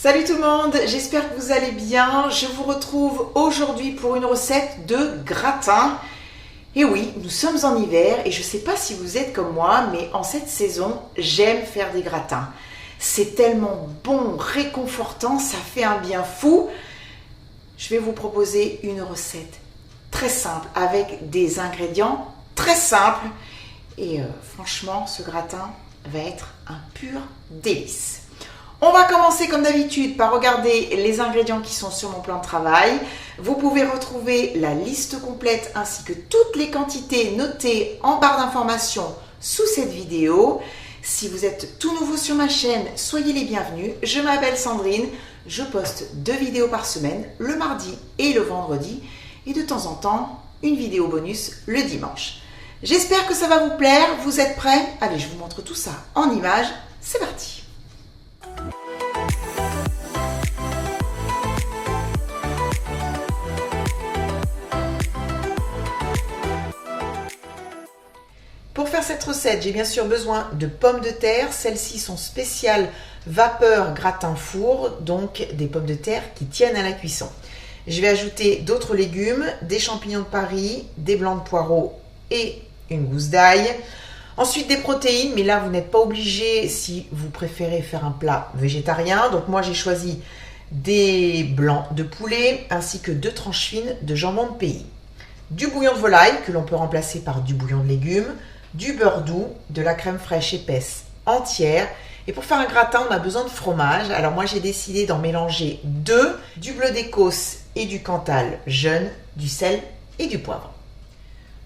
Salut tout le monde, j'espère que vous allez bien. Je vous retrouve aujourd'hui pour une recette de gratin. Et oui, nous sommes en hiver et je ne sais pas si vous êtes comme moi, mais en cette saison, j'aime faire des gratins. C'est tellement bon, réconfortant, ça fait un bien fou. Je vais vous proposer une recette très simple avec des ingrédients très simples. Et franchement, ce gratin va être un pur délice. On va commencer comme d'habitude par regarder les ingrédients qui sont sur mon plan de travail. Vous pouvez retrouver la liste complète ainsi que toutes les quantités notées en barre d'informations sous cette vidéo. Si vous êtes tout nouveau sur ma chaîne, soyez les bienvenus. Je m'appelle Sandrine, je poste 2 vidéos par semaine, le mardi et le vendredi, et de temps en temps, une vidéo bonus le dimanche. J'espère que ça va vous plaire, vous êtes prêts? Allez, je vous montre tout ça en images, c'est parti! Pour faire cette recette, j'ai bien sûr besoin de pommes de terre. Celles-ci sont spéciales vapeur gratin four, donc des pommes de terre qui tiennent à la cuisson. Je vais ajouter d'autres légumes, des champignons de Paris, des blancs de poireaux et une gousse d'ail. Ensuite des protéines, mais là vous n'êtes pas obligé si vous préférez faire un plat végétarien. Donc moi j'ai choisi des blancs de poulet ainsi que 2 tranches fines de jambon de pays. Du bouillon de volaille que l'on peut remplacer par du bouillon de légumes, du beurre doux, de la crème fraîche épaisse entière. Et pour faire un gratin, on a besoin de fromage. Alors moi, j'ai décidé d'en mélanger 2, du bleu d'Écosse et du Cantal jeune, du sel et du poivre.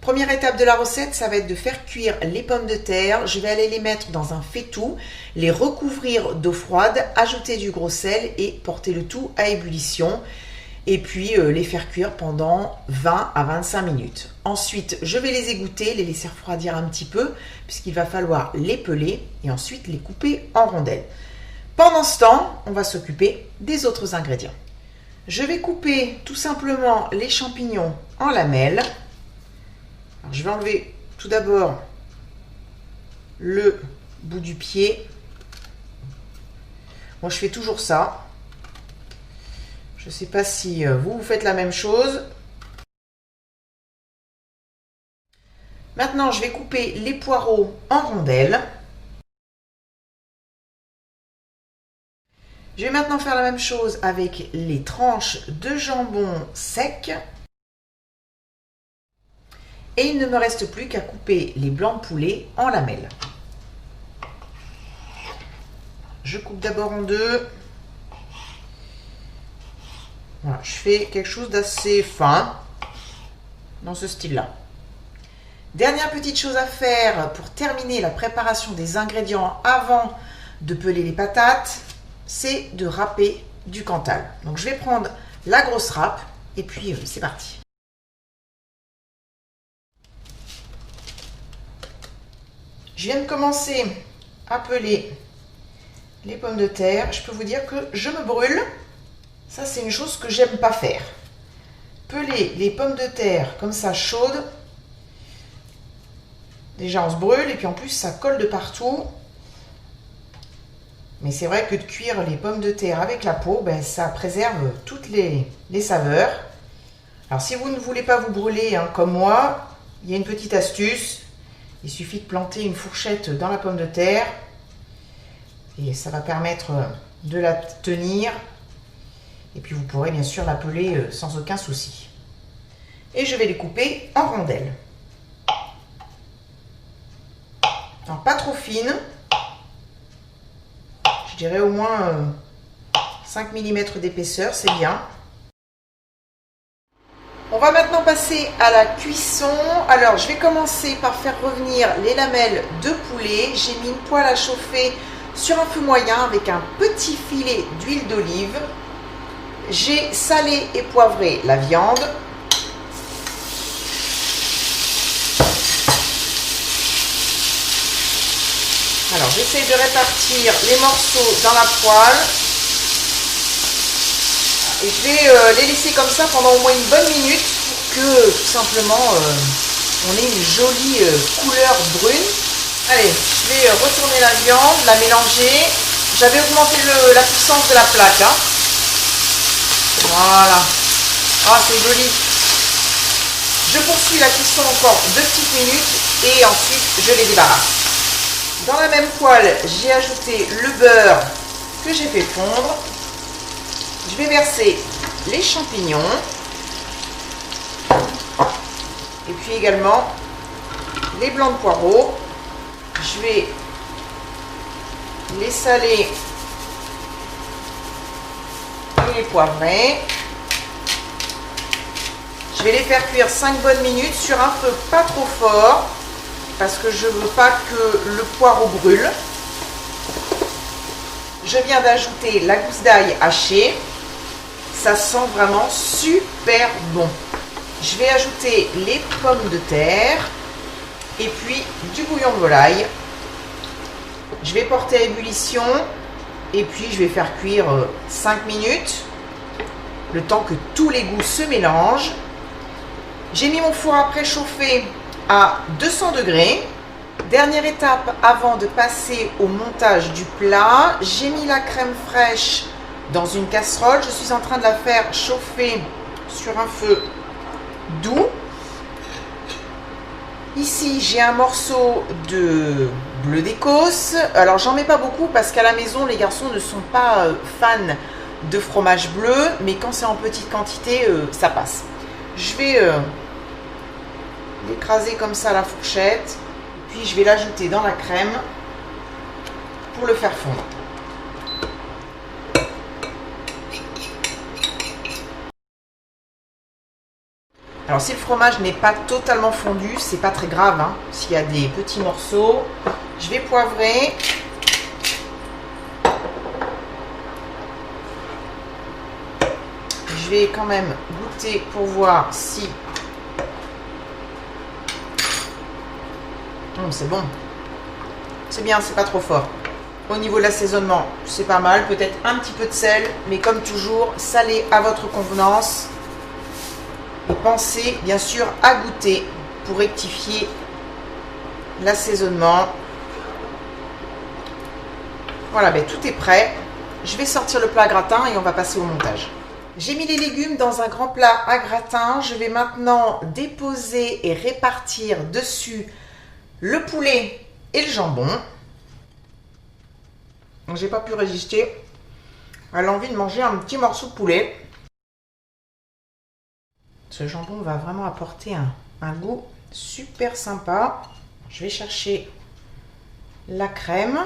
Première étape de la recette, ça va être de faire cuire les pommes de terre. Je vais aller les mettre dans un faitout, les recouvrir d'eau froide, ajouter du gros sel et porter le tout à ébullition. Et puis les faire cuire pendant 20 à 25 minutes. Ensuite, je vais les égoutter, les laisser refroidir un petit peu, puisqu'il va falloir les peler et ensuite les couper en rondelles. Pendant ce temps, on va s'occuper des autres ingrédients. Je vais couper tout simplement les champignons en lamelles. Alors, je vais enlever tout d'abord le bout du pied. Moi, je fais toujours ça. Je ne sais pas si vous faites la même chose. Maintenant, je vais couper les poireaux en rondelles. Je vais maintenant faire la même chose avec les tranches de jambon sec. Et il ne me reste plus qu'à couper les blancs de poulet en lamelles. Je coupe d'abord en 2. Voilà, je fais quelque chose d'assez fin, dans ce style-là. Dernière petite chose à faire pour terminer la préparation des ingrédients avant de peler les patates, c'est de râper du Cantal. Donc je vais prendre la grosse râpe et puis c'est parti. Je viens de commencer à peler les pommes de terre. Je peux vous dire que je me brûle. Ça, c'est une chose que j'aime pas faire. Peler les pommes de terre comme ça chaudes. Déjà, on se brûle et puis en plus, ça colle de partout. Mais c'est vrai que de cuire les pommes de terre avec la peau, ben, ça préserve toutes les saveurs. Alors, si vous ne voulez pas vous brûler hein, comme moi, il y a une petite astuce. Il suffit de planter une fourchette dans la pomme de terre. Et ça va permettre de la tenir. Et puis vous pourrez bien sûr la peler sans aucun souci. Et je vais les couper en rondelles. Alors, pas trop fines. Je dirais au moins 5 mm d'épaisseur, c'est bien. On va maintenant passer à la cuisson. Alors je vais commencer par faire revenir les lamelles de poulet. J'ai mis une poêle à chauffer sur un feu moyen avec un petit filet d'huile d'olive. J'ai salé et poivré la viande. Alors j'essaie de répartir les morceaux dans la poêle. Et je vais les laisser comme ça pendant au moins une bonne minute pour que tout simplement on ait une jolie couleur brune. Allez, je vais retourner la viande, la mélanger. J'avais augmenté la puissance de la plaque. Hein. Voilà. Ah, c'est joli. Je poursuis la cuisson encore 2 petites minutes et ensuite je les débarrasse. Dans la même poêle, j'ai ajouté le beurre que j'ai fait fondre. Je vais verser les champignons et puis également les blancs de poireaux. Je vais les saler et les poivrer. Je vais les faire cuire 5 bonnes minutes sur un feu pas trop fort parce que je ne veux pas que le poireau brûle. Je viens d'ajouter la gousse d'ail hachée. Ça sent vraiment super bon. Je vais ajouter les pommes de terre et puis du bouillon de volaille. Je vais porter à ébullition et puis je vais faire cuire 5 minutes, le temps que tous les goûts se mélangent. J'ai mis mon four à préchauffer à 200 degrés. Dernière étape avant de passer au montage du plat, j'ai mis la crème fraîche dans une casserole. Je suis en train de la faire chauffer sur un feu doux. Ici, j'ai un morceau de bleu d'Écosse. Alors, j'en mets pas beaucoup parce qu'à la maison, les garçons ne sont pas fans de fromage bleu. Mais quand c'est en petite quantité, ça passe. Je vais l'écraser comme ça à la fourchette. Puis, je vais l'ajouter dans la crème pour le faire fondre. Alors si le fromage n'est pas totalement fondu, c'est pas très grave, hein, s'il y a des petits morceaux. Je vais poivrer. Je vais quand même goûter pour voir si... c'est bon. C'est bien, c'est pas trop fort. Au niveau de l'assaisonnement, c'est pas mal. Peut-être un petit peu de sel, mais comme toujours, salé à votre convenance. Et pensez bien sûr à goûter pour rectifier l'assaisonnement. Voilà, ben, tout est prêt. Je vais sortir le plat à gratin et on va passer au montage. J'ai mis les légumes dans un grand plat à gratin. Je vais maintenant déposer et répartir dessus le poulet et le jambon. J'ai pas pu résister à l'envie de manger un petit morceau de poulet. Ce jambon va vraiment apporter un goût super sympa. Je vais chercher la crème.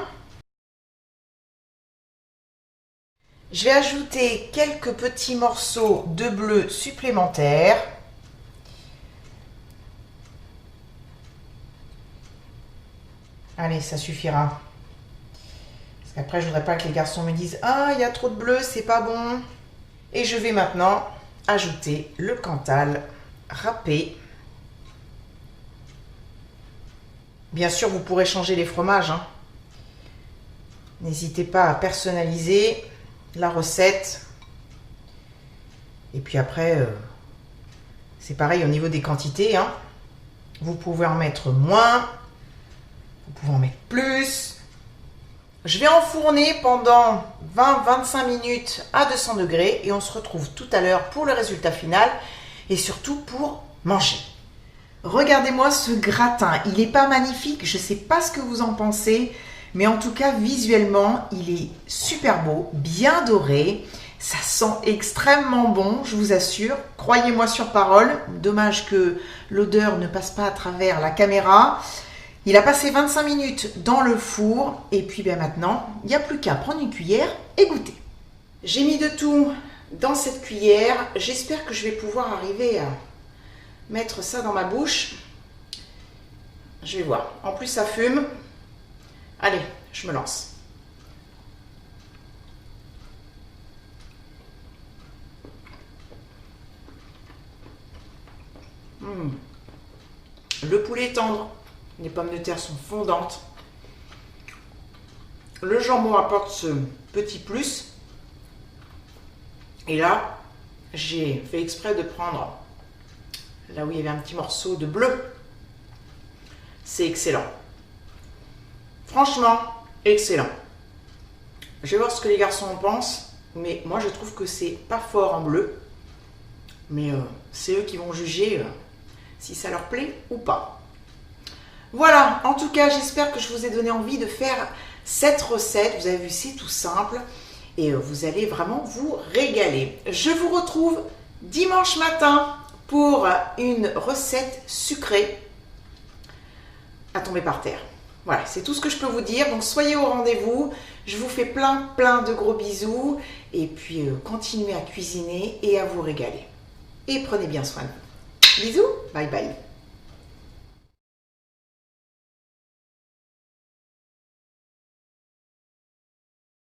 Je vais ajouter quelques petits morceaux de bleu supplémentaires. Allez, ça suffira. Parce qu'après, je ne voudrais pas que les garçons me disent « Ah, il y a trop de bleu, c'est pas bon ». Et je vais maintenant ajouter le Cantal râpé. Bien sûr, vous pourrez changer les fromages. Hein. N'hésitez pas à personnaliser la recette. Et puis après, c'est pareil au niveau des quantités. Hein. Vous pouvez en mettre moins, vous pouvez en mettre plus. Je vais enfourner pendant 20-25 minutes à 200 degrés et on se retrouve tout à l'heure pour le résultat final et surtout pour manger. Regardez-moi ce gratin, il n'est pas magnifique, je ne sais pas ce que vous en pensez, mais en tout cas visuellement il est super beau, bien doré, ça sent extrêmement bon, je vous assure, croyez-moi sur parole, dommage que l'odeur ne passe pas à travers la caméra. Il a passé 25 minutes dans le four et puis ben maintenant, il n'y a plus qu'à prendre une cuillère et goûter. J'ai mis de tout dans cette cuillère. J'espère que je vais pouvoir arriver à mettre ça dans ma bouche. Je vais voir. En plus, ça fume. Allez, je me lance. Le poulet est tendre. Les pommes de terre sont fondantes. Le jambon apporte ce petit plus. Et là, j'ai fait exprès de prendre là où il y avait un petit morceau de bleu. C'est excellent. Franchement, excellent. Je vais voir ce que les garçons en pensent. Mais moi, je trouve que c'est pas fort en bleu. Mais c'est eux qui vont juger si ça leur plaît ou pas. Voilà, en tout cas, j'espère que je vous ai donné envie de faire cette recette. Vous avez vu, c'est tout simple. Et vous allez vraiment vous régaler. Je vous retrouve dimanche matin pour une recette sucrée à tomber par terre. Voilà, c'est tout ce que je peux vous dire. Donc, soyez au rendez-vous. Je vous fais plein de gros bisous. Et puis, continuez à cuisiner et à vous régaler. Et prenez bien soin de vous. Bisous, bye bye.